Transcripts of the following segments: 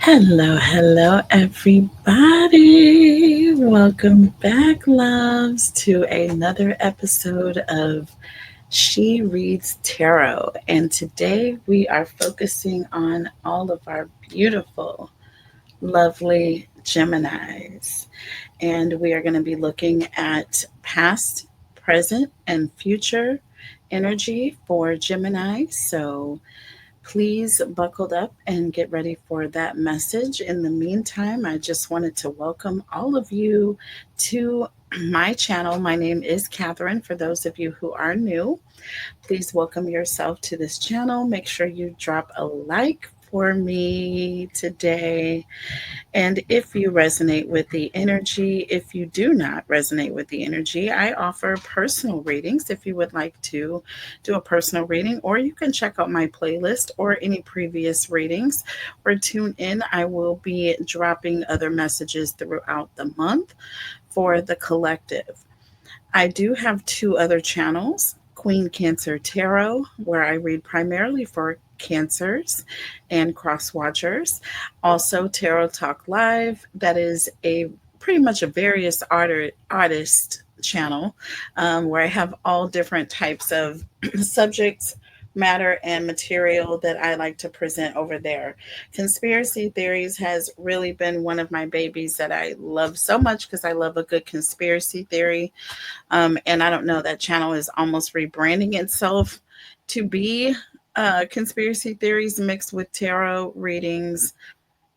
Hello, everybody. Welcome back, loves, to another episode of She Reads Tarot. And today we are focusing on all of our beautiful, lovely Geminis. And we are going to be looking at past, present, and future energy for Gemini. So, please buckle up and get ready for that message. In the meantime, I just wanted to welcome all of you to my channel. My name is Catherine. For those of you who are new, please welcome yourself to this channel. Make sure you drop a like for me today. And if you resonate with the energy, if you do not resonate with the energy, I offer personal readings if you would like to do a personal reading, or you can check out my playlist or any previous readings or tune in. I will be dropping other messages throughout the month for the collective. I do have two other channels. Queen Cancer Tarot, where I read primarily for cancers and cross watchers. Also, Tarot Talk Live, that is a pretty much a various artist channel, where I have all different types of subjects, matter, and material that I like to present over there. Conspiracy theories has really been one of my babies that I love so much because I love a good conspiracy theory. And I don't know, that channel is almost rebranding itself to be conspiracy theories mixed with tarot readings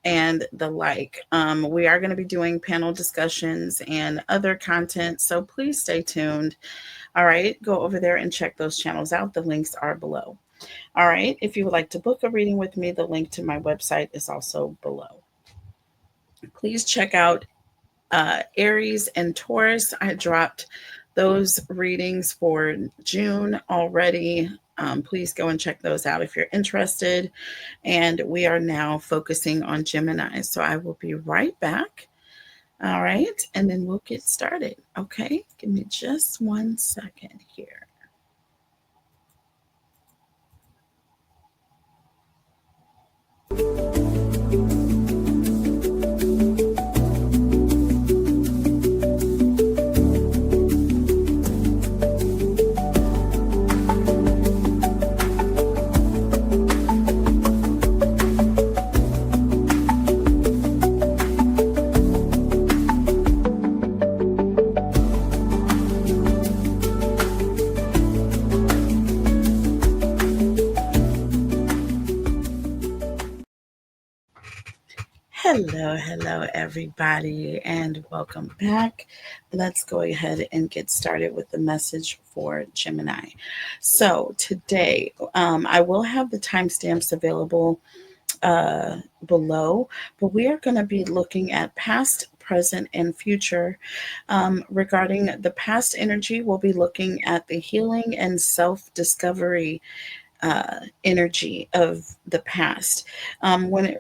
and the like. We are going to be doing panel discussions and other content, so please stay tuned. All right, go over there and check those channels out. The links are below. All right, if you would like to book a reading with me, the link to my website is also below. Please check out Aries and Taurus. I dropped those readings for June already. Please go and check those out if you're interested. And we are now focusing on Gemini. So I will be right back. All right. And then we'll get started. Okay. Give me just 1 second here. Hello, everybody, and welcome back. Let's go ahead and get started with the message for Gemini. So, today, I will have the timestamps available below, but we are going to be looking at past, present, and future. Regarding the past energy, we'll be looking at the healing and self discovery energy of the past. When it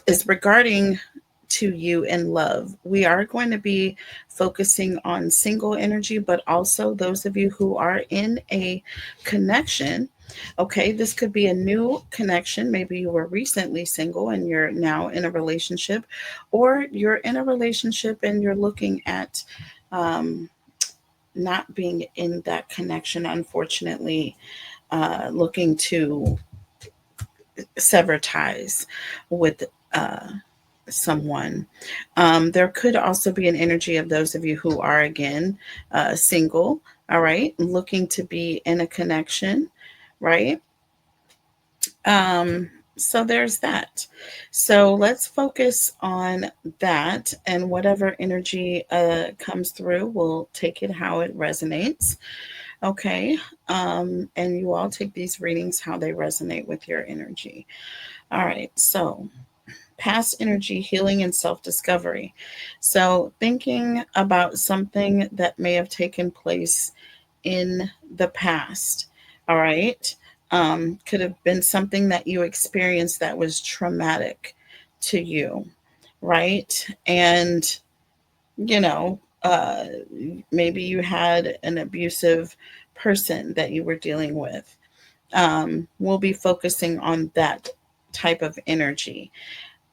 is regarding to you in love, we are going to be focusing on single energy, but also those of you who are in a connection. Okay, this could be a new connection. Maybe you were recently single and you're now in a relationship, or you're in a relationship and you're looking at um, not being in that connection, unfortunately, looking to sever ties with someone. There could also be an energy of those of you who are, again, single, all right, looking to be in a connection, right? So there's that. So let's focus on that, and whatever energy comes through, we'll take it how it resonates. Okay. And you all take these readings how they resonate with your energy. All right. So, past energy, healing, and self discovery. So, thinking about something that may have taken place in the past. All right. Could have been something that you experienced that was traumatic to you. Right. And, you know, maybe you had an abusive person that you were dealing with. We'll be focusing on that type of energy.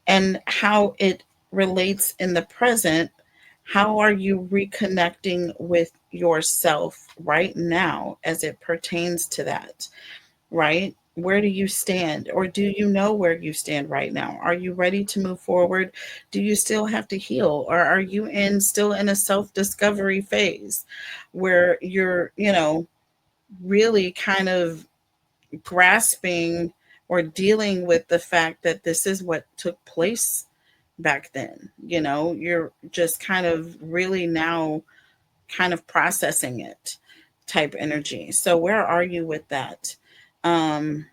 and how it relates in the present. How are you reconnecting with yourself right now as it pertains to that, right? Where do you stand? Or do you know where you stand right now? Are you ready to move forward? Do you still have to heal? Or are you still in a self-discovery phase where you're, really kind of grasping or dealing with the fact that this is what took place back then? You're just kind of really now kind of processing it type energy. So where are you with that? Um,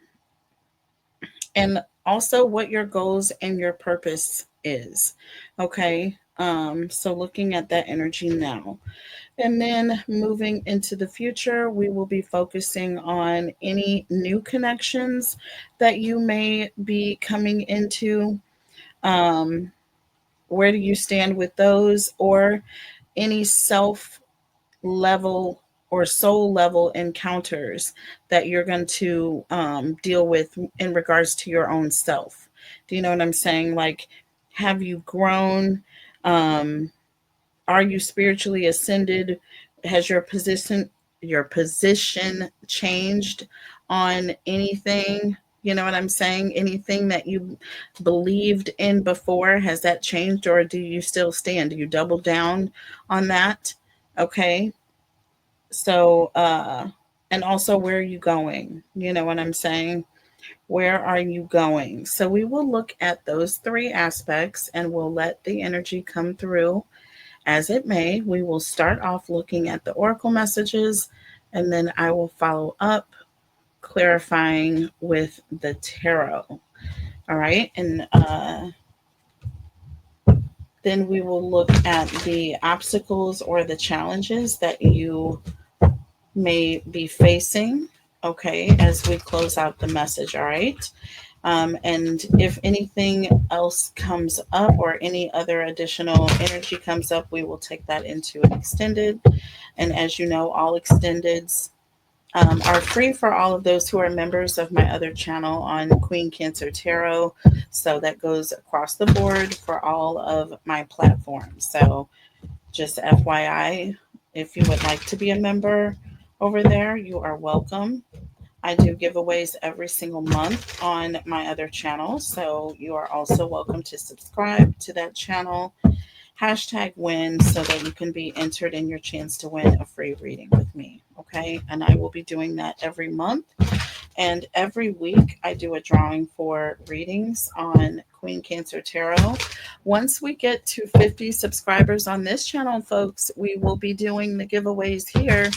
and also what your goals and your purpose is. Okay. So looking at that energy now. And then moving into the future, we will be focusing on any new connections that you may be coming into. Um, where do you stand with those, or any self level or soul level encounters that you're going to deal with in regards to your own self? Do you know what I'm saying? Like, have you grown? Um, are you spiritually ascended? Has your position changed on anything? You know what I'm saying? Anything that you believed in before, has that changed, or do you still stand? Do you double down on that? Okay. So, and also, where are you going? You know what I'm saying? Where are you going? So, we will look at those three aspects and we'll let the energy come through as it may. We will start off looking at the oracle messages, and then I will follow up clarifying with the tarot. All right. And then we will look at the obstacles or the challenges that you may be facing, okay, as we close out the message. All right. And if anything else comes up or any other additional energy comes up, we will take that into an extended. And as you know, all extendeds are free for all of those who are members of my other channel on Queen Cancer Tarot. So that goes across the board for all of my platforms. So just FYI, if you would like to be a member over there, you are welcome. I do giveaways every single month on my other channel. So you are also welcome to subscribe to that channel. Hashtag win so that you can be entered in your chance to win a free reading with me. Okay. And I will be doing that every month. And every week, I do a drawing for readings on Queen Cancer Tarot. Once we get to 50 subscribers on this channel, folks, we will be doing the giveaways here.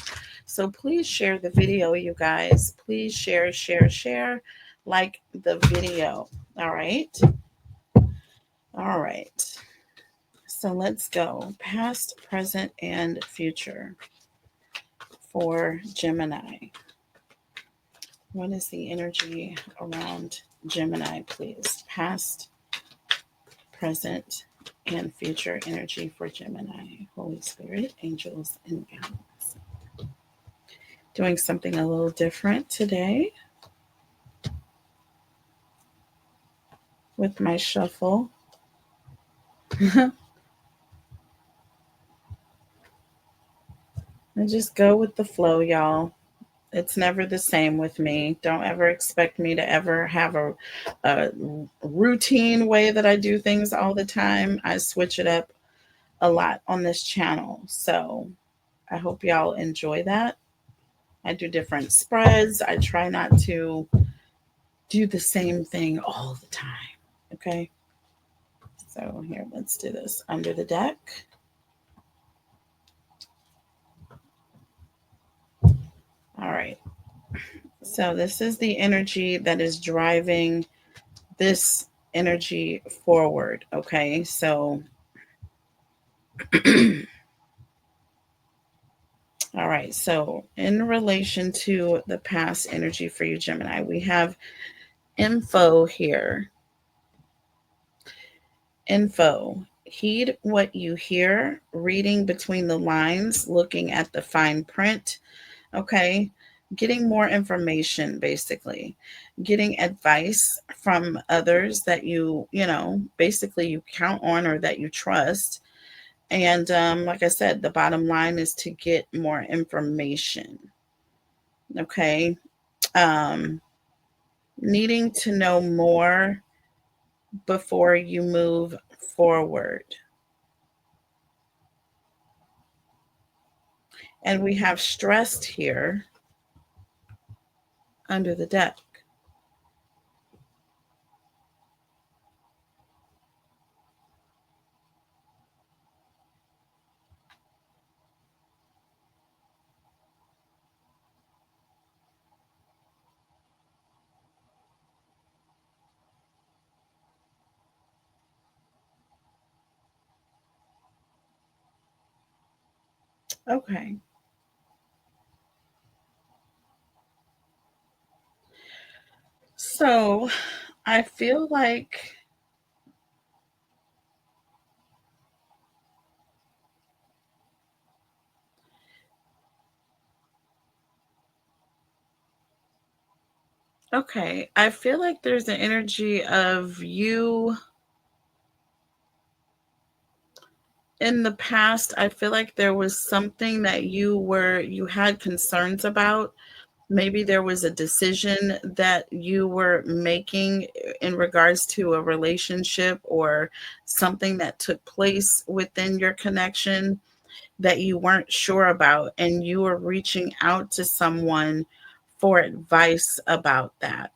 So please share the video, you guys. Please share, share, share, like the video. All right. All right. So let's go past, present, and future for Gemini. What is the energy around Gemini, please? Past, present, and future energy for Gemini. Holy Spirit, angels, and guides. Doing something a little different today with my shuffle. I just go with the flow, y'all. It's never the same with me. Don't ever expect me to ever have a routine way that I do things all the time. I switch it up a lot on this channel. So I hope y'all enjoy that. I do different spreads. I try not to do the same thing all the time. Okay. So here, let's do this under the deck. All right. So this is the energy that is driving this energy forward. Okay. So, all right. So, in relation to the past energy for you, Gemini, we have info here. Info. Heed what you hear, reading between the lines, looking at the fine print. Okay. getting more information, basically, getting advice from others that basically you count on or that you trust. And like I said, the bottom line is to get more information. Okay. Um, Needing to know more before you move forward. And we have stressed here under the deck. Okay. So I feel like, okay, I feel like there's an energy of you in the past. I feel like there was something that you had concerns about. Maybe there was a decision that you were making in regards to a relationship or something that took place within your connection that you weren't sure about, and you were reaching out to someone for advice about that.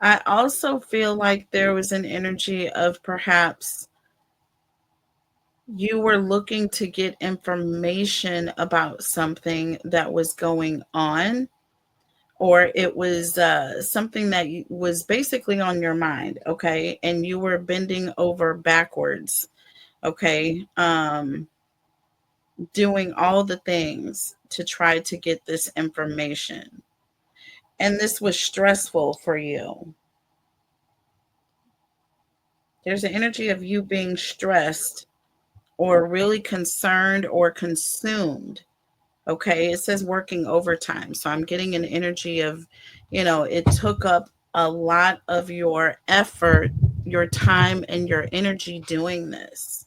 I also feel like there was an energy of perhaps you were looking to get information about something that was going on, or it was something that was basically on your mind, okay? And you were bending over backwards, okay? Doing all the things to try to get this information. And this was stressful for you. There's an energy of you being stressed or really concerned or consumed. Okay. It says working overtime. So I'm getting an energy of, it took up a lot of your effort, your time, and your energy doing this.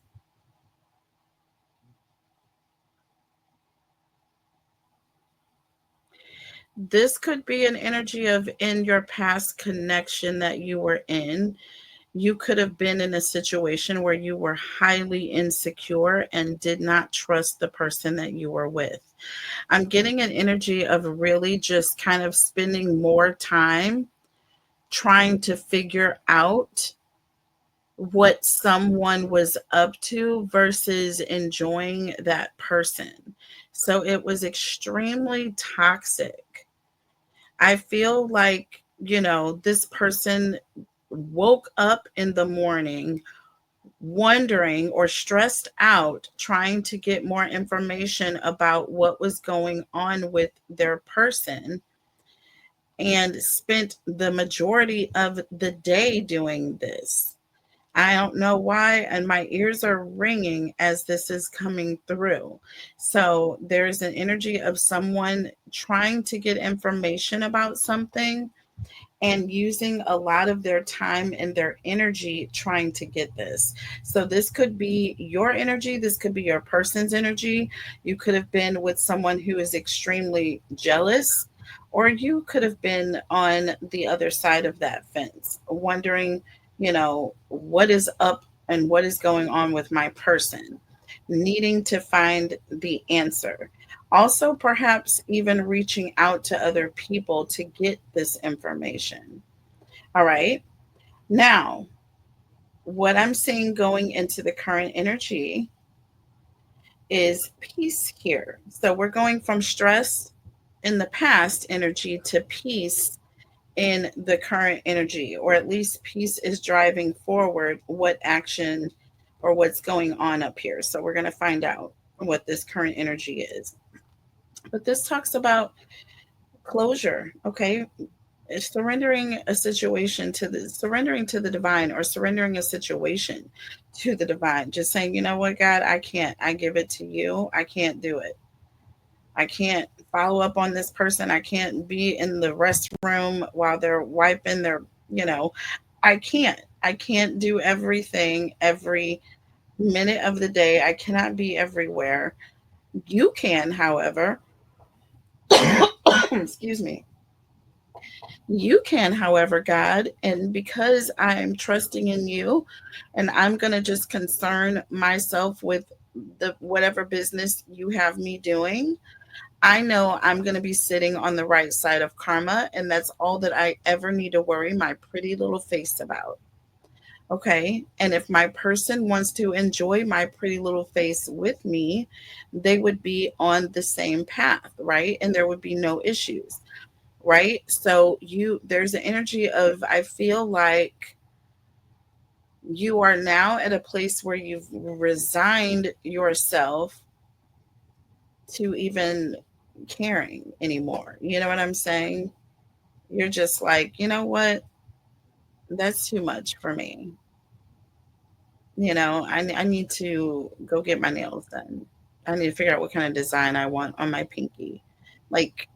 This could be an energy of in your past connection that you were in. You could have been in a situation where you were highly insecure and did not trust the person that you were with. I'm getting an energy of really just kind of spending more time trying to figure out what someone was up to versus enjoying that person. So it was extremely toxic. I feel like, this person woke up in the morning wondering or stressed out trying to get more information about what was going on with their person and spent the majority of the day doing this. I don't know why, and my ears are ringing as this is coming through. So there's an energy of someone trying to get information about something and using a lot of their time and their energy trying to get this. So this could be your energy, this could be your person's energy. You could have been with someone who is extremely jealous, or you could have been on the other side of that fence, wondering, what is up and what is going on with my person, needing to find the answer. Also, perhaps even reaching out to other people to get this information. All right. Now, what I'm seeing going into the current energy is peace here. So we're going from stress in the past energy to peace in the current energy, or at least peace is driving forward what action or what's going on up here. So we're going to find out what this current energy is. But this talks about closure. Okay, it's surrendering to the divine, or surrendering a situation to the divine. Just saying, you know what, God, I can't. I give it to you. I can't do it. I can't follow up on this person. I can't be in the restroom while they're wiping their, you know, I can't. I can't do everything every minute of the day. I cannot be everywhere. You can, however, excuse me. You can, however, God, and because I'm trusting in you, and I'm going to just concern myself with the whatever business you have me doing, I know I'm going to be sitting on the right side of karma, and that's all that I ever need to worry my pretty little face about. Okay. And if my person wants to enjoy my pretty little face with me, they would be on the same path, right? And there would be no issues, right? So there's an energy of, I feel like you are now at a place where you've resigned yourself to even caring anymore. You know what I'm saying? You're just like, you know what? That's too much for me. I need to go get my nails done. I need to figure out what kind of design I want on my pinky. Like,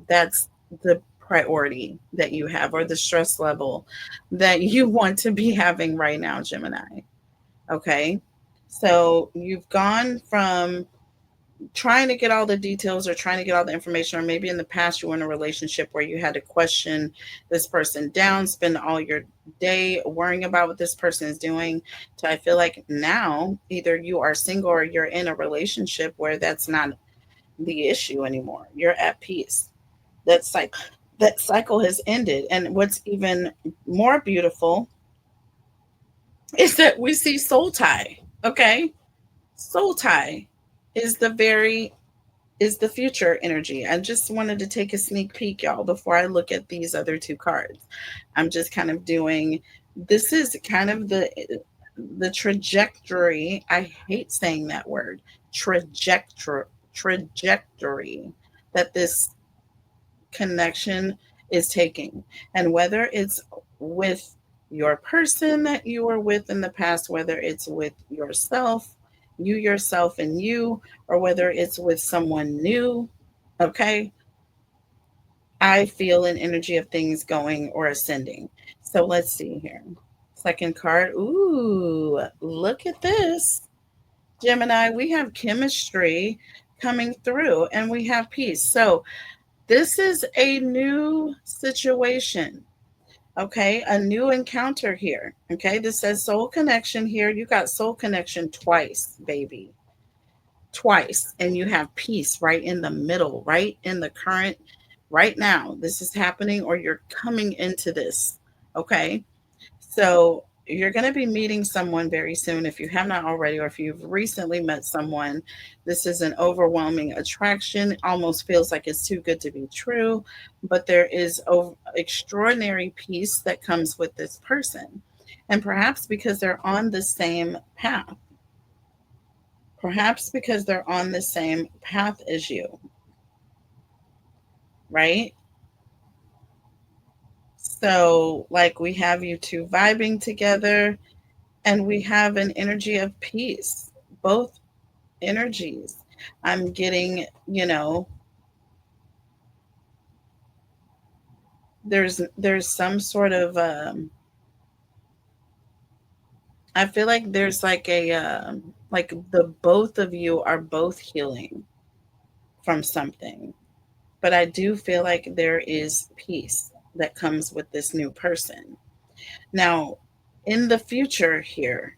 that's the priority that you have, or the stress level that you want to be having right now, Gemini. Okay. So you've gone from trying to get all the details, or trying to get all the information, or maybe in the past you were in a relationship where you had to question this person down, spend all your day worrying about what this person is doing, to I feel like now either you are single or you're in a relationship where that's not the issue anymore. You're at peace. That cycle has ended. And what's even more beautiful is that we see soul tie. Okay. Soul tie is the future energy. I just wanted to take a sneak peek, y'all, before I look at these other two cards. I'm just kind of doing, this is kind of the trajectory. I hate saying that word. Trajectory that this connection is taking. And whether it's with your person that you were with in the past, whether it's with yourself, you yourself and you, or whether it's with someone new, okay, I feel an energy of things going or ascending. So let's see here. Second card. Ooh, look at this. Gemini, we have chemistry coming through, and we have peace. So this is a new situation. Okay, a new encounter here. Okay, this says soul connection here. You got soul connection twice, baby. Twice. And you have peace right in the middle, right in the current, right now. This is happening, or you're coming into this. Okay, so you're going to be meeting someone very soon if you have not already, or if you've recently met someone. This is an overwhelming attraction. Almost feels like it's too good to be true, but there is extraordinary peace that comes with this person. And perhaps because they're on the same path, perhaps because they're on the same path as you, right? So, like, we have you two vibing together, and we have an energy of peace, both energies. I'm getting, there's some sort of I feel like there's like a like the both of you are both healing from something. But I do feel like there is peace that comes with this new person. Now, in the future here,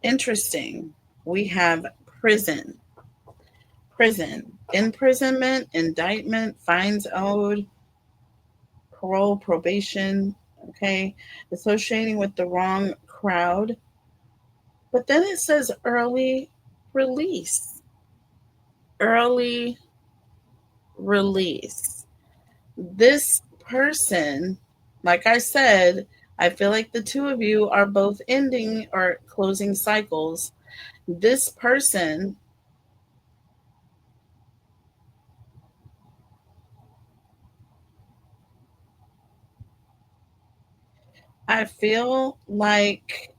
interesting, we have prison. Prison, imprisonment, indictment, fines owed, parole, probation, okay, associating with the wrong crowd. But then it says early release. Early release. This person, like I said, I feel like the two of you are both ending or closing cycles. This person I feel like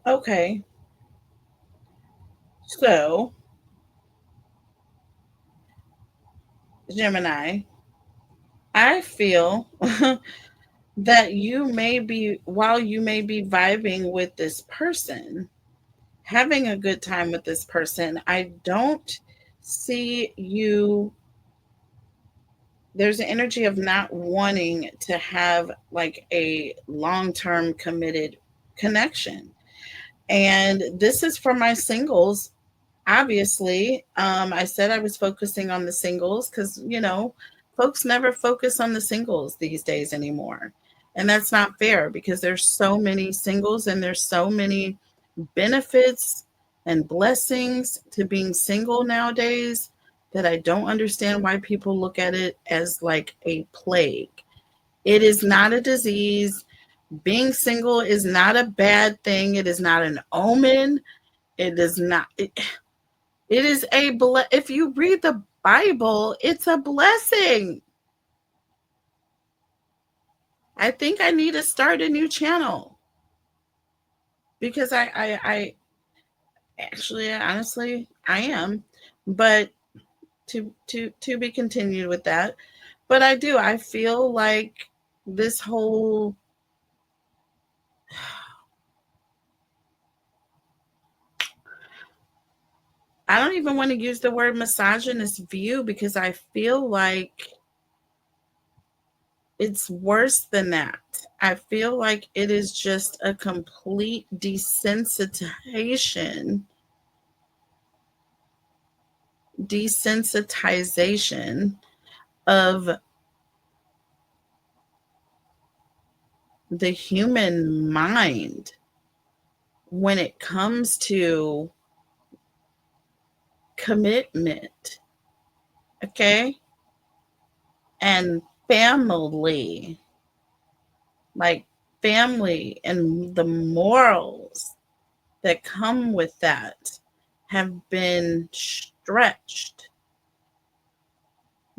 okay. So, Gemini, I feel that you may be, while you may be vibing with this person, having a good time with this person, I don't see you. There's an energy of not wanting to have like a long term committed connection. And this is for my singles. Obviously, I said I was focusing on the singles because, folks never focus on the singles these days anymore. And that's not fair because there's so many singles and there's so many benefits and blessings to being single nowadays that I don't understand why people look at it as like a plague. It is not a disease. Being single is not a bad thing. It is not an omen. It is not. It is if you read the Bible, it's a blessing. I think I need to start a new channel because I actually, honestly, I am, but to be continued with that. But I feel like this whole, I don't even want to use the word misogynist view because I feel like it's worse than that. I feel like it is just a complete desensitization of the human mind when it comes to commitment, okay? And family, like family and the morals that come with that have been stretched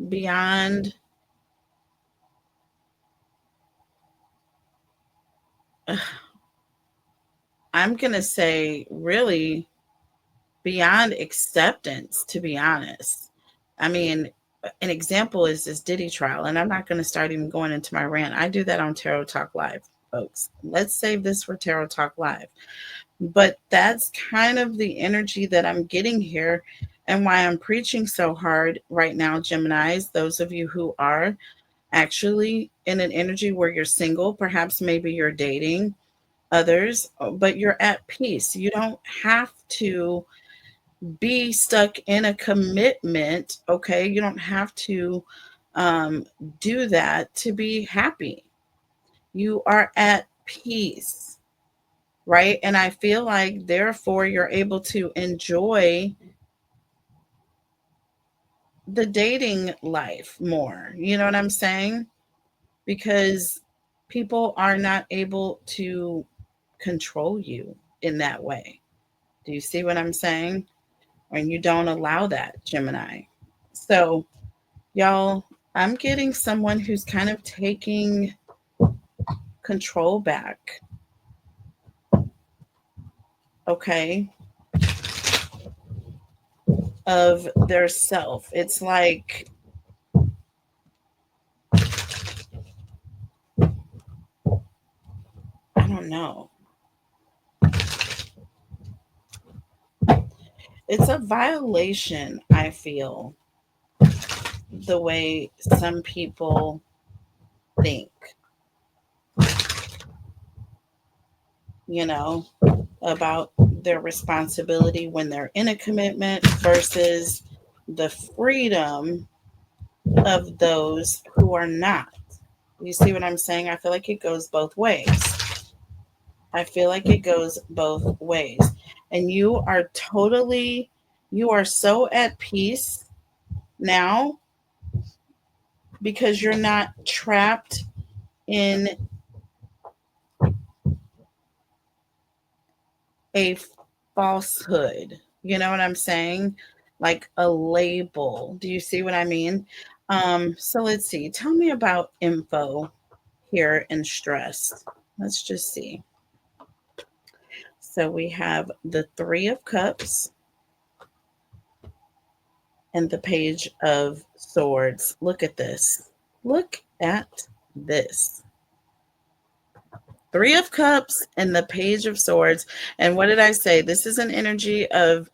beyond, I'm going to say, really beyond acceptance, to be honest. I mean, an example is this Diddy trial, and I'm not going to start even going into my rant. I do that on Tarot Talk Live, folks. Let's save this for Tarot Talk Live. But that's kind of the energy that I'm getting here and why I'm preaching so hard right now, Geminis, those of you who are actually in an energy where you're single, perhaps maybe you're dating others, but you're at peace. You don't have to be stuck in a commitment, okay? You don't have to um, do that to be happy. You are at peace, right? And I feel like, therefore, you're able to enjoy the dating life more. You know what I'm saying? Because people are not able to control you in that way. Do you see what I'm saying? And you don't allow that, Gemini. So, y'all, I'm getting someone who's kind of taking control back, okay, of their self. It's like, I don't know. It's a violation, I feel, the way some people think, you know, about their responsibility when they're in a commitment versus the freedom of those who are not. You see what I'm saying? I feel like it goes both ways. I feel like it goes both ways. And you are so at peace now because you're not trapped in a falsehood. You know what I'm saying? Like a label. Do you see what I mean? So let's see. Tell me about info here in stress. Let's just see. So we have the Three of Cups and the Page of Swords. Look at this. Look at this. Three of Cups and the Page of Swords. And what did I say? This is an energy of,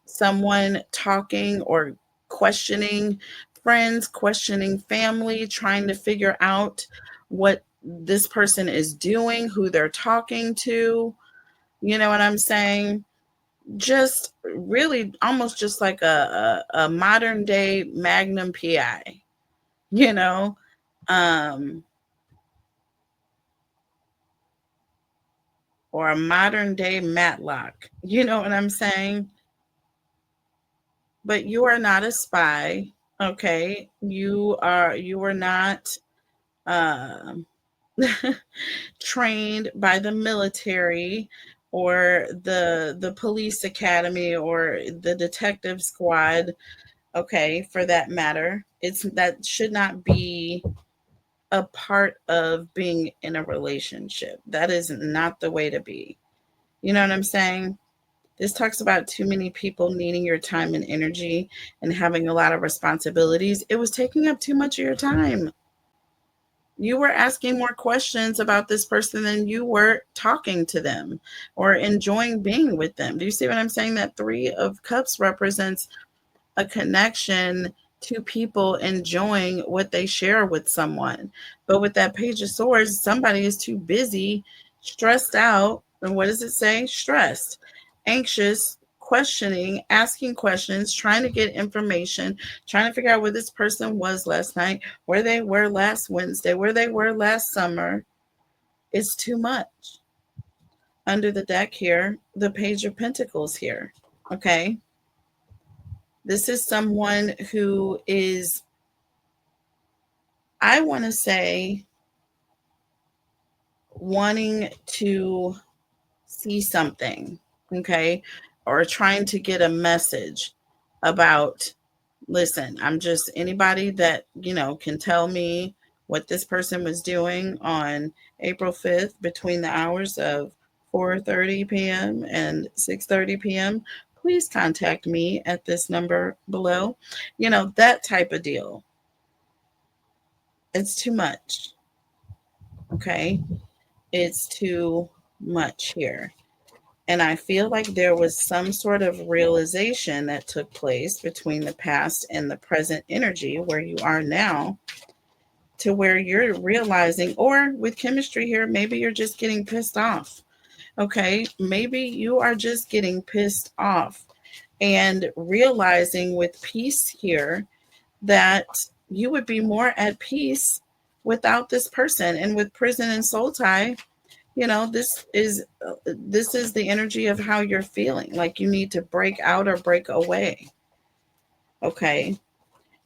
someone talking or questioning friends, questioning family, trying to figure out what this person is doing, who they're talking to. You know what I'm saying? Just really almost just like a modern day Magnum PI, you know? Um, or a modern day Matlock. You know what I'm saying? But you are not a spy, okay? You are not uh, trained by the military or the police academy or the detective squad, okay, for that matter. It's that should not be a part of being in a relationship. That is not the way to be. You know what I'm saying? This talks about too many people needing your time and energy and having a lot of responsibilities. It was taking up too much of your time. You were asking more questions about this person than you were talking to them or enjoying being with them. Do you see what I'm saying? That Three of Cups represents a connection to people enjoying what they share with someone. But with that Page of Swords, somebody is too busy, stressed out. And what does it say? Stressed, anxious, questioning, asking questions, trying to get information, trying to figure out where this person was last night, where they were last Wednesday, where they were last summer. It's too much. Under the deck here, the Page of Pentacles here. Okay. This is someone who is, I want to say, wanting to see something, okay, or trying to get a message about, listen, I'm just anybody that, can tell me what this person was doing on April 5th between the hours of 4:30 p.m. and 6:30 p.m. Please contact me at this number below. That type of deal. It's too much. Okay. It's too much here. And I feel like there was some sort of realization that took place between the past and the present energy where you are now, to where you're realizing, or with chemistry here, maybe you're just getting pissed off. Okay. Maybe you are just getting pissed off and realizing with peace here that you would be more at peace without this person. And with prison and soul tie, this is the energy of how you're feeling, like you need to break out or break away. Okay.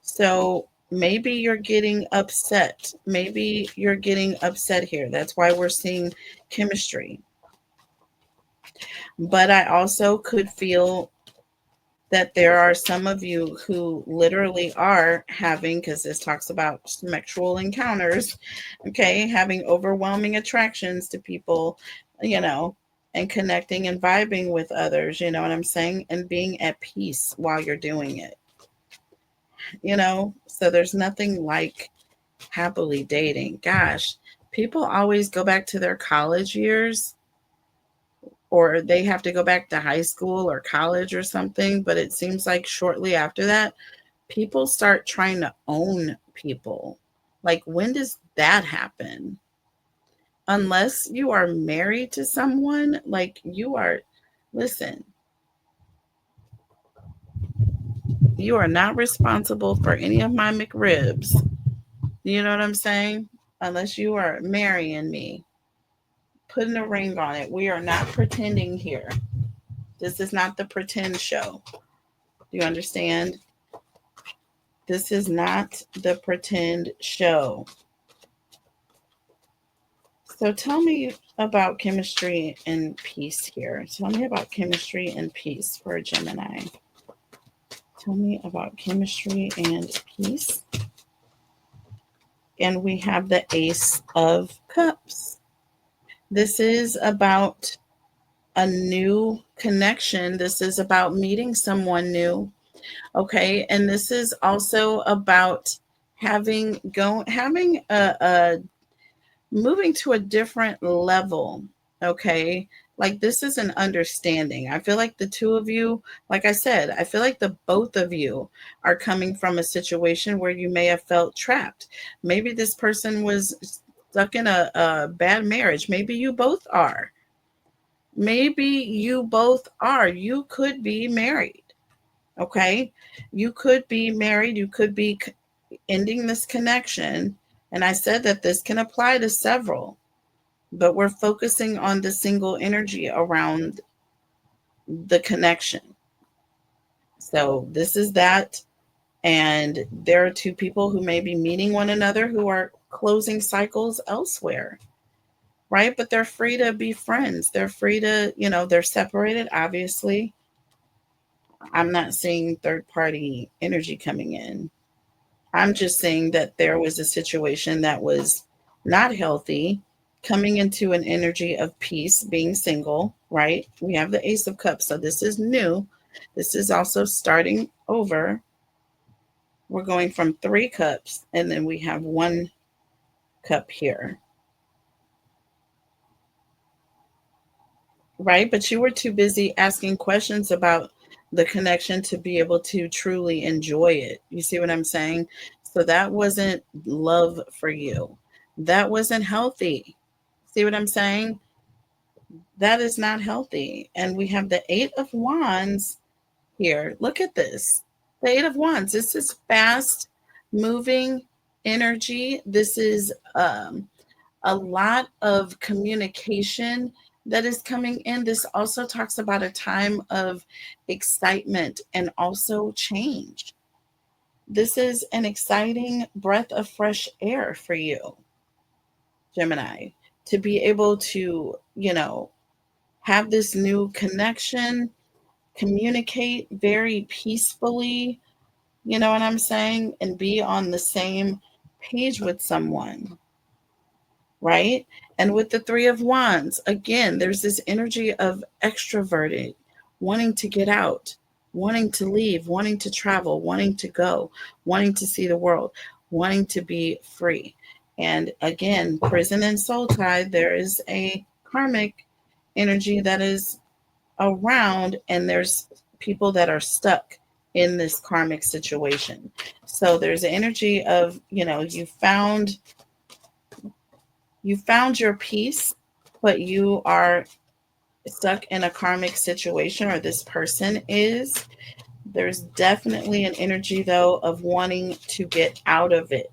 So maybe you're getting upset. Maybe you're getting upset here. That's why we're seeing chemistry. But I also could feel that there are some of you who literally are having, because this talks about sexual encounters, okay, having overwhelming attractions to people, you know, and connecting and vibing with others, you know what I'm saying? And being at peace while you're doing it, So there's nothing like happily dating. Gosh, people always go back to their college years, or they have to go back to high school or college or something. But it seems like shortly after that, people start trying to own people. Like, when does that happen? Unless you are married to someone, like you are, listen, you are not responsible for any of my McRibs. You know what I'm saying? unless you are marrying me, putting a ring on it. We are not pretending here. This is not the pretend show. Do you understand? This is not the pretend show. So tell me about chemistry and peace here. Tell me about chemistry and peace for Gemini. Tell me about chemistry and peace. And we have the Ace of Cups. This is about a new connection. This is about meeting someone new. Okay. And this is also about having a moving to a different level. Okay. Like this is an understanding. I feel like the two of you, like I said, I feel like the both of you are coming from a situation where you may have felt trapped. Maybe this person was stuck in a bad marriage. Maybe you both are. Maybe you both are. You could be married. Okay. You could be married. You could be ending this connection. And I said that this can apply to several, but we're focusing on the single energy around the connection. So this is that. And there are two people who may be meeting one another who are closing cycles elsewhere, right? But they're free to be friends. They're free to, they're separated, obviously. I'm not seeing third party energy coming in. I'm just saying that there was a situation that was not healthy, coming into an energy of peace, being single, right? We have the Ace of Cups. So this is new. This is also starting over. We're going from 3 cups, and then we have 1 cup here, right? But you were too busy asking questions about the connection to be able to truly enjoy it. You see what I'm saying? So that wasn't love for you. That wasn't healthy. See what I'm saying? That is not healthy. And we have the 8 of Wands here. Look at this. The 8 of Wands. This is fast moving energy. This is a lot of communication that is coming in. This also talks about a time of excitement and also change. This is an exciting breath of fresh air for you, Gemini, to be able to, have this new connection, communicate very peacefully, you know what I'm saying, and be on the same page with someone, right? And with the 3 of Wands, again, there's this energy of extroverted, wanting to get out, wanting to leave, wanting to travel, wanting to go, wanting to see the world, wanting to be free. And again, prison and soul tie, there is a karmic energy that is around, and there's people that are stuck in this karmic situation. So there's an energy of, you found your peace, but you are stuck in a karmic situation, or this person is. There's definitely an energy, though, of wanting to get out of it.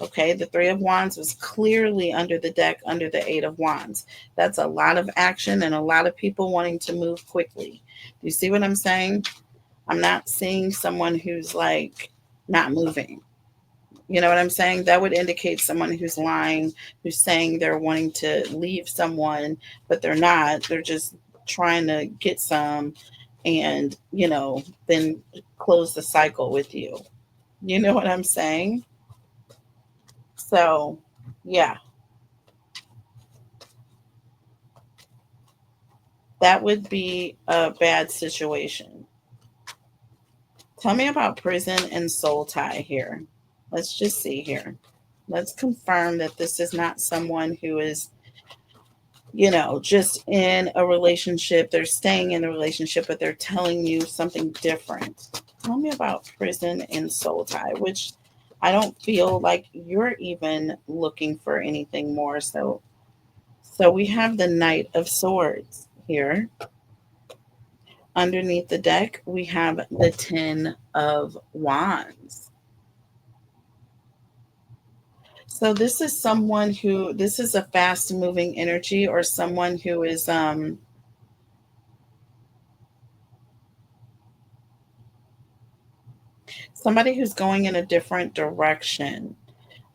Okay, the 3 of Wands was clearly under the deck, under the 8 of Wands. That's a lot of action and a lot of people wanting to move quickly. Do you see what I'm saying? I'm not seeing someone who's like not moving. You know what I'm saying? That would indicate someone who's lying, who's saying they're wanting to leave someone, but they're not. They're just trying to get some and, then close the cycle with you. You know what I'm saying? So, yeah, that would be a bad situation. Tell me about prison and soul tie here. Let's just see here. Let's confirm that this is not someone who is, just in a relationship. They're staying in the relationship, but they're telling you something different. Tell me about prison and soul tie, which I don't feel like you're even looking for anything more. So we have the Knight of Swords here. Underneath the deck, we have the 10 of Wands. So this is a fast moving energy, or someone who is somebody who's going in a different direction.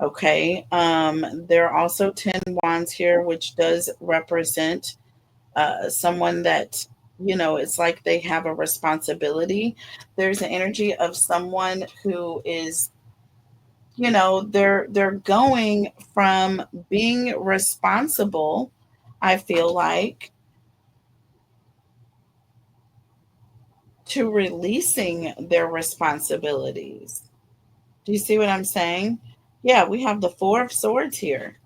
Okay. There are also 10 wands here, which does represent someone that, it's like they have a responsibility. There's an energy of someone who is, they're going from being responsible, I feel like, to releasing their responsibilities. Do you see what I'm saying? Yeah, we have the Four of Swords here.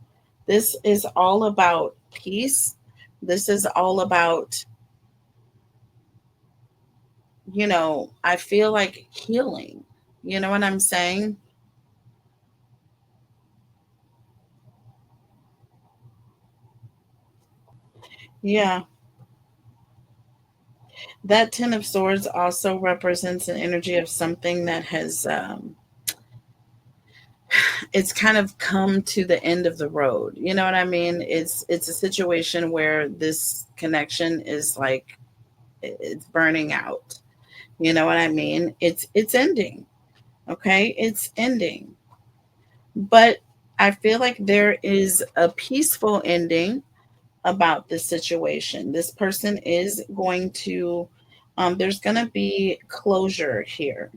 This is all about peace. This is all about, I feel like healing. You know what I'm saying? Yeah. That Ten of Swords also represents an energy of something that has, it's kind of come to the end of the road. You know what I mean? It's a situation where this connection is like it's burning out. You know what I mean? It's ending. Okay? It's ending. But I feel like there is a peaceful ending about this situation. This person is going to there's going to be closure here.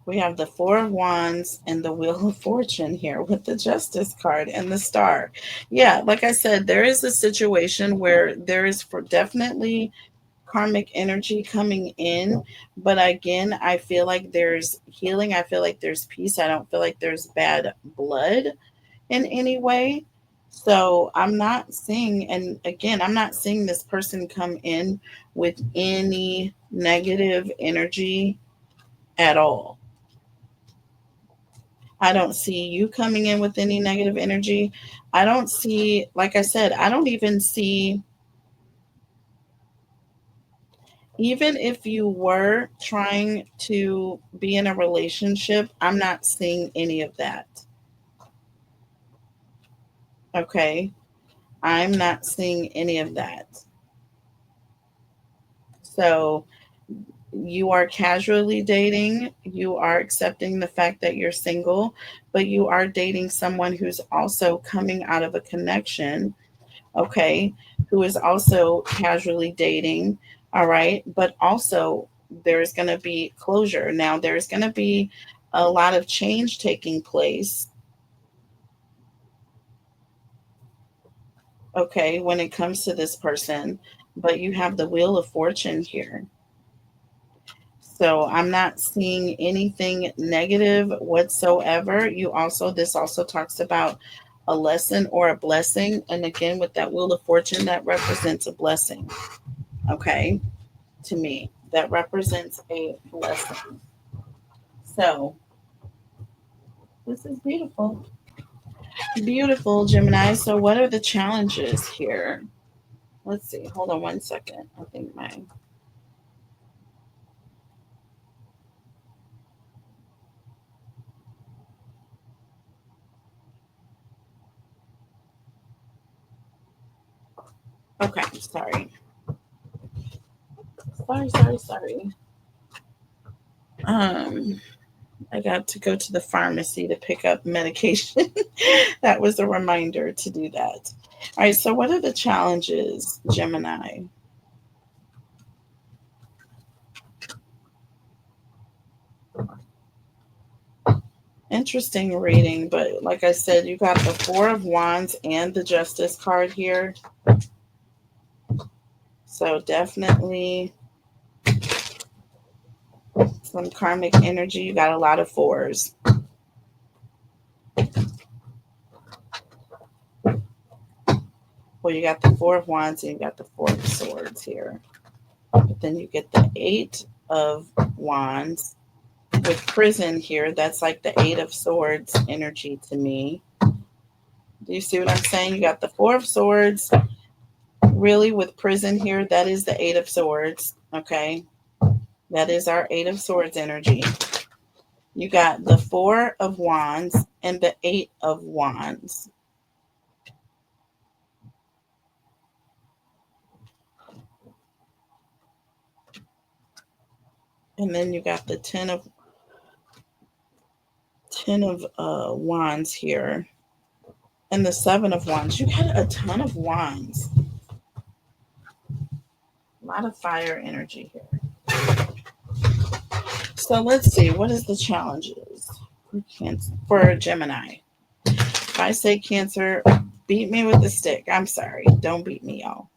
We have the Four of Wands and the Wheel of Fortune here with the Justice card and the Star. Yeah, like I said, there is a situation where there is for definitely karmic energy coming in, but again, I feel like there's healing. I feel like there's peace. I don't feel like there's bad blood in any way. So I'm not seeing, and again, I'm not seeing this person come in with any negative energy at all. I don't see you coming in with any negative energy. I don't see, like I said, I don't even see, even if you were trying to be in a relationship, I'm not seeing any of that. Okay. I'm not seeing any of that. So you are casually dating, you are accepting the fact that you're single, but you are dating someone who's also coming out of a connection, okay, who is also casually dating, all right, but also there's going to be closure. Now, there's going to be a lot of change taking place, okay, when it comes to this person, but you have the Wheel of Fortune here. So I'm not seeing anything negative whatsoever. This also talks about a lesson or a blessing. And again, with that Wheel of Fortune, that represents a blessing. Okay. To me, that represents a blessing. So this is beautiful. Beautiful, Gemini. So what are the challenges here? Let's see. Hold on one second. I think my okay, sorry. Sorry. Um I got to go to the pharmacy to pick up medication. That was a reminder to do that. All right, so what are the challenges, Gemini? Interesting reading, but like I said, you got the Four of Wands and the Justice card here. So definitely some karmic energy. You got a lot of fours. Well, you got the Four of Wands and you got the Four of Swords here. But then you get the Eight of Wands with prison here. That's like the Eight of Swords energy to me. Do you see what I'm saying? You got the Four of Swords, really with prison here. That is the Eight of Swords. Okay. That is our Eight of Swords energy. You got the Four of Wands and the Eight of Wands. And then you got the Ten of Wands here. And the Seven of Wands. You got a ton of wands. A lot of fire energy here. So let's see. What is the challenges for Gemini? If I say Cancer, beat me with the stick. I'm sorry. Don't beat me, y'all.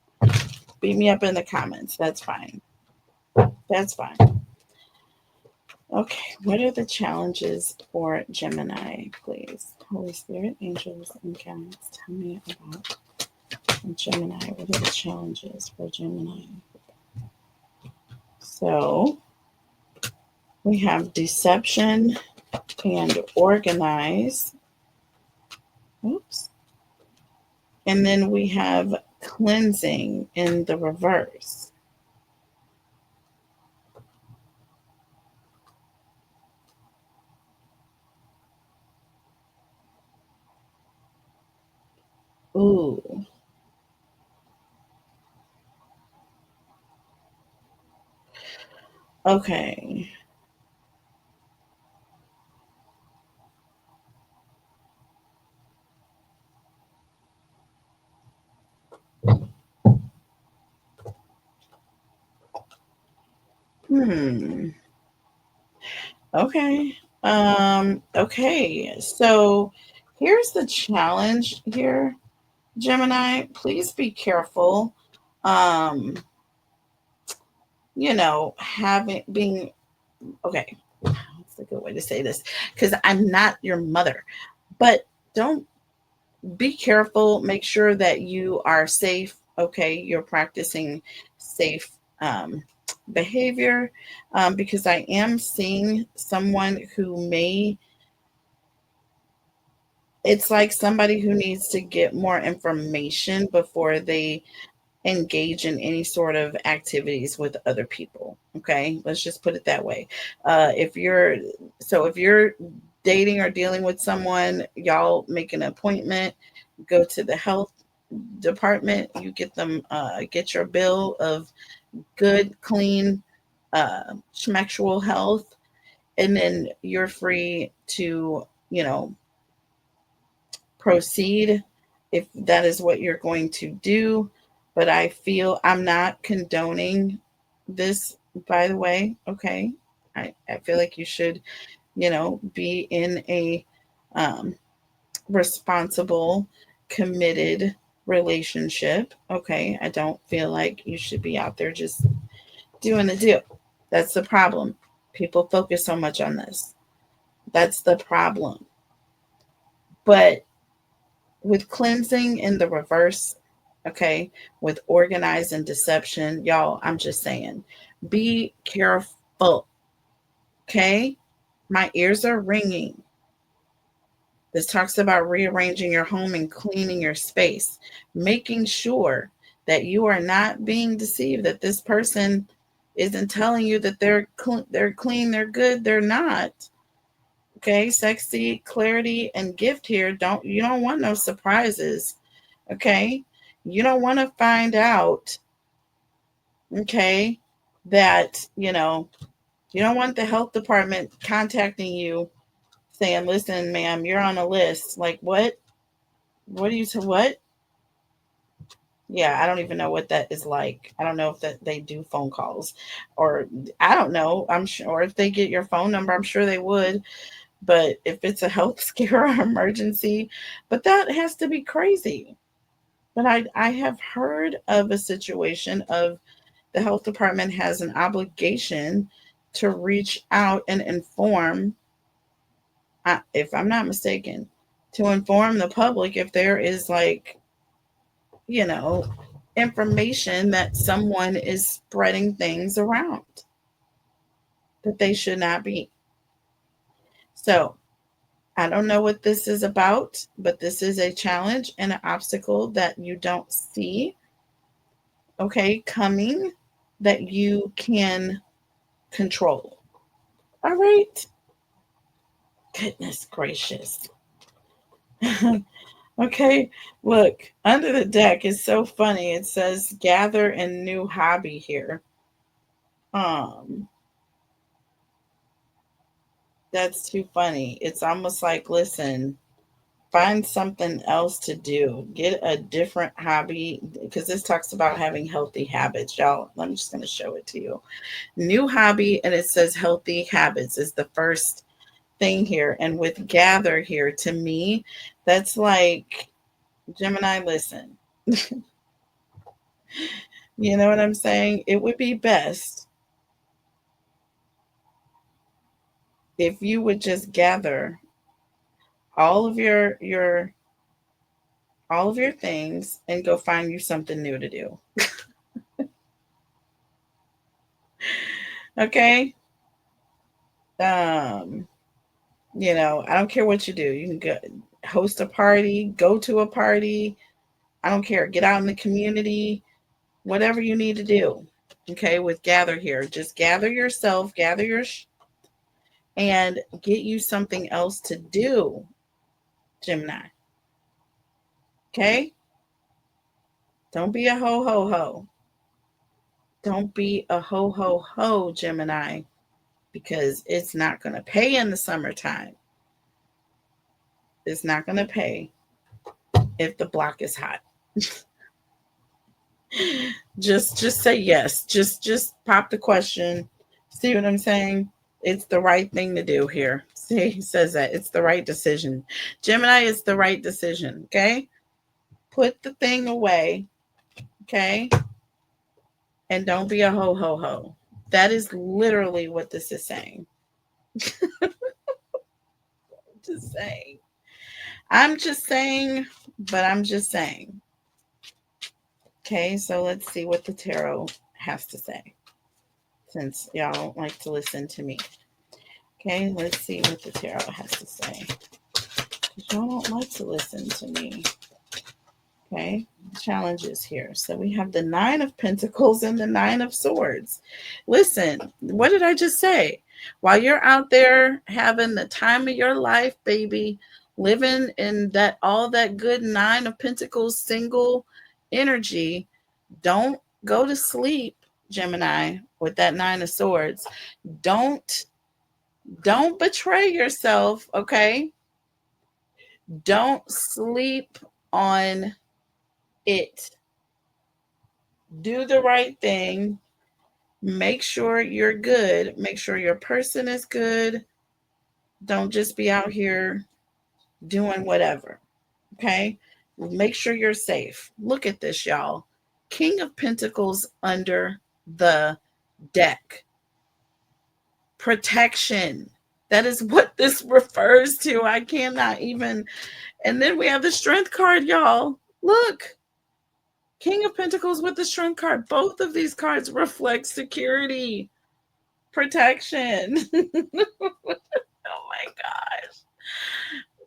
Beat me up in the comments. That's fine. That's fine. Okay. What are the challenges for Gemini, please? Holy Spirit, angels, and guides, tell me about Gemini. What are the challenges for Gemini? So we have deception and organize. Oops. And then we have cleansing in the reverse. Ooh. Okay. Okay. Okay. So here's the challenge here, Gemini. Please be careful. Um, having being okay. That's a good way to say this because I'm not your mother, but don't be careful. Make sure that you are safe. Okay, you're practicing safe behavior because I am seeing someone who may, it's like somebody who needs to get more information before they engage in any sort of activities with other people. Okay, let's just put it that way. If you're dating or dealing with someone, y'all make an appointment, go to the health department, you get your bill of good, clean, schmexual health, and then you're free to, proceed if that is what you're going to do. But I feel I'm not condoning this, by the way. Okay. I feel like you should, be in a um, responsible, committed relationship. Okay. I don't feel like you should be out there just doing the deal. That's the problem. People focus so much on this. That's the problem. But with cleansing in the reverse, okay, with organized and deception, y'all, I'm just saying, be careful, okay? My ears are ringing. This talks about rearranging your home and cleaning your space, making sure that you are not being deceived, that this person isn't telling you that they're clean, they're good, they're not. Okay, sexy, clarity, and gift here. You don't want no surprises. Okay, you don't want to find out. Okay, that you don't want the health department contacting you saying, "Listen, ma'am, you're on a list." Like what? What do you say? What? Yeah, I don't even know what that is like. I don't know if that they do phone calls, or I don't know. I'm sure if they get your phone number, I'm sure they would. But if it's a health scare or emergency, but that has to be crazy. But I have heard of a situation of the health department has an obligation to reach out and inform, if I'm not mistaken, to inform the public if there is like, you know, information that someone is spreading things around that they should not be. So I don't know what this is about, but this is a challenge and an obstacle that you don't see, okay, coming, that you can control. All right. Goodness gracious. Okay. Look, under the deck is so funny. It says gather a new hobby here. Um, that's too funny. It's almost like, listen, find something else to do. Get a different hobby because this talks about having healthy habits, y'all. I'm just going to show it to you. New hobby, and it says healthy habits is the first thing here. And with gather here, to me, that's like, Gemini, listen. You know what I'm saying? It would be best if you would just gather all of your all of your things and go find you something new to do. Okay? Um, I don't care what you do. You can go host a party, go to a party. I don't care. Get out in the community, whatever you need to do. Okay, with gather here, just gather yourself, gather and get you something else to do, Gemini. Okay? Don't be a ho ho ho. Don't be a ho ho ho, Gemini, because it's not going to pay in the summertime. It's not going to pay if the block is hot. Just say yes. Just pop the question. See what I'm saying? It's the right thing to do here. See, he says that it's the right decision. Gemini, it's the right decision. Okay, put the thing away. Okay, and don't be a ho ho ho. That is literally what this is saying. Just saying. I'm just saying, but I'm just saying. Okay, so let's see what the tarot has to say. Since y'all don't like to listen to me. Okay, let's see what the tarot has to say. Y'all don't like to listen to me. Okay, challenges here. So we have the Nine of Pentacles and the Nine of Swords. Listen, what did I just say? While you're out there having the time of your life, baby, living in that all that good Nine of Pentacles single energy, don't go to sleep, Gemini, with that Nine of Swords. Don't betray yourself, okay? Don't sleep on it. Do the right thing. Make sure you're good. Make sure your person is good. Don't just be out here doing whatever. Okay? Make sure you're safe. Look at this, y'all. King of Pentacles under the deck. Protection. That is what this refers to. I cannot even. And then we have the Strength card, y'all. Look. King of Pentacles with the Strength card. Both of these cards reflect security, protection. Oh my gosh.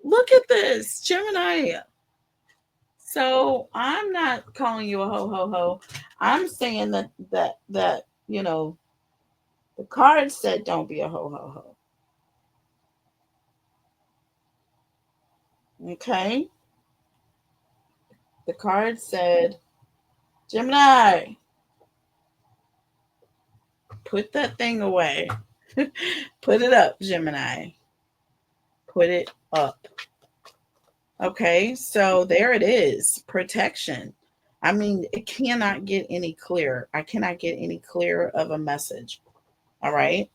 Look at this, Gemini. So I'm not calling you a ho ho ho. I'm saying that the card said don't be a ho ho ho. Okay? The card said, Gemini, put that thing away. Put it up, Gemini. Put it up. Okay, so there it is. Protection. I mean, it cannot get any clearer. I cannot get any clearer of a message. All right.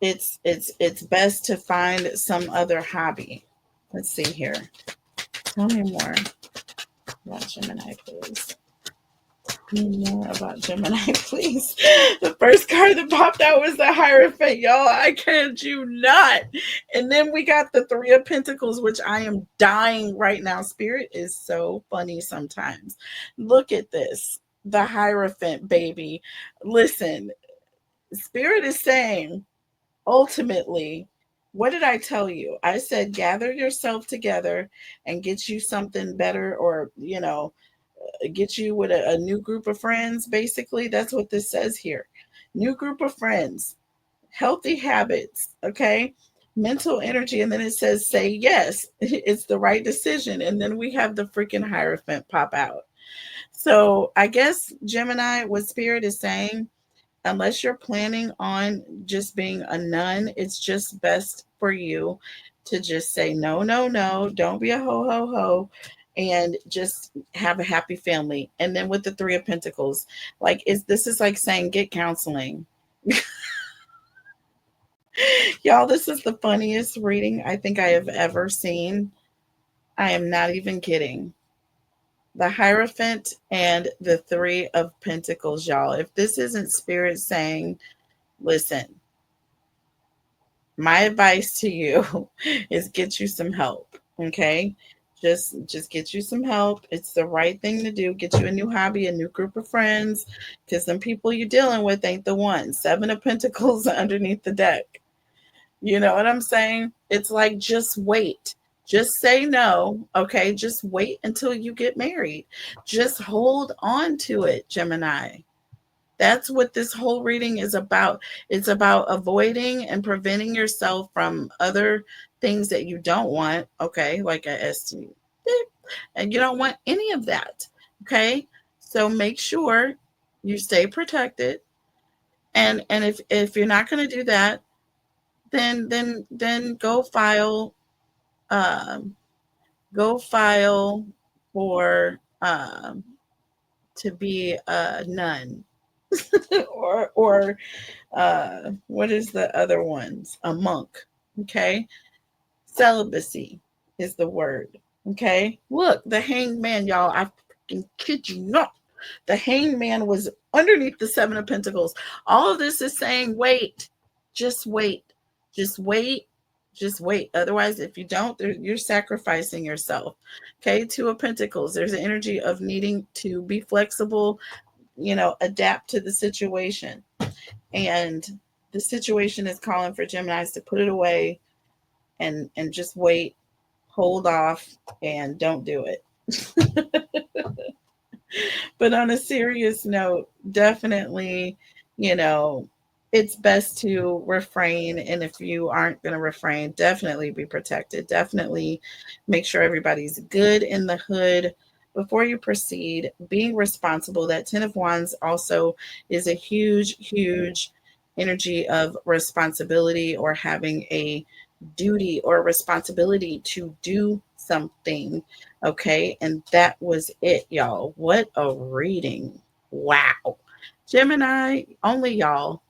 It's best to find some other hobby. Let's see here. Tell me more about Gemini, please. Tell me more about Gemini, please. The first card that popped out was the Hierophant, y'all. I kid you not. And then we got the Three of Pentacles, which I am dying right now. Spirit is so funny sometimes. Look at this. the Hierophant, baby. Listen, Spirit is saying, ultimately, what did I tell you? I said, gather yourself together and get you something better, or, get you with a new group of friends. Basically, that's what this says here. New group of friends, healthy habits, okay? Mental energy. And then it says, say yes, it's the right decision. And then we have the freaking Hierophant pop out. So I guess, Gemini, what Spirit is saying, unless you're planning on just being a nun, it's just best for you to just say no, no, no, don't be a ho, ho, ho, and just have a happy family. And then with the Three of Pentacles, like, this is like saying get counseling. Y'all, this is the funniest reading I think I have ever seen. I am not even kidding. The Hierophant and the Three of Pentacles, y'all. If this isn't Spirit saying, listen, my advice to you is get you some help, okay? Just get you some help. It's the right thing to do. Get you a new hobby, a new group of friends, because some people you're dealing with ain't the ones. Seven of Pentacles underneath the deck. You know what I'm saying? It's like, just wait. Just say no, okay? Just wait until you get married. Just hold on to it, Gemini. That's what this whole reading is about. It's about avoiding and preventing yourself from other things that you don't want, okay? Like a STD. And you don't want any of that, okay? So make sure you stay protected. And if you're not going to do that, then um go file for to be a nun. Or what is the other ones? A monk. Okay. Celibacy is the word. Okay. Look, the Hanged Man, y'all. I freaking kid you not. The Hanged Man was underneath the Seven of Pentacles. All of this is saying, wait, just wait, just wait, just wait. Otherwise, if you don't, you're sacrificing yourself. Okay. Two of Pentacles. There's an energy of needing to be flexible, adapt to the situation. And the situation is calling for Geminis to put it away and just wait, hold off, and don't do it. But on a serious note, definitely, you know, it's best to refrain. And if you aren't going to refrain, definitely be protected. Definitely make sure everybody's good in the hood before you proceed. Being responsible. That Ten of Wands also is a huge, huge energy of responsibility, or having a duty or responsibility to do something. Okay. And that was it, y'all. What a reading. Wow. Gemini, only y'all.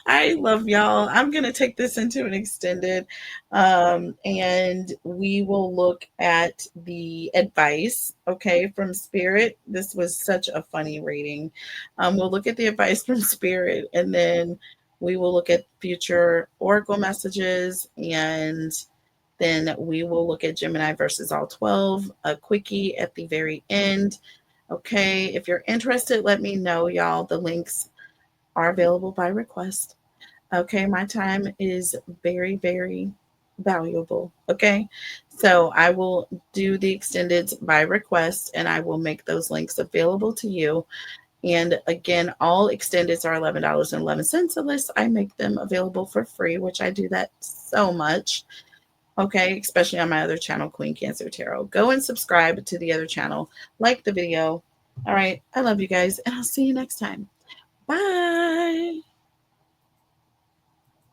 I love y'all. I'm going to take this into an extended, and we will look at the advice, okay, from Spirit. This was such a funny reading. We'll look at the advice from Spirit, and then we will look at future oracle messages, and then we will look at Gemini versus all 12, a quickie at the very end. Okay, if you're interested, let me know, y'all. The links are available by request. Okay, my time is very, very valuable. Okay, so I will do the extended by request, and I will make those links available to you. And again, all extendeds are $11.11 unless I make them available for free, which I do that so much. Okay, especially on my other channel, Queen Cancer Tarot. Go and subscribe to the other channel, like the video. All right, I love you guys, and I'll see you next time. Bye.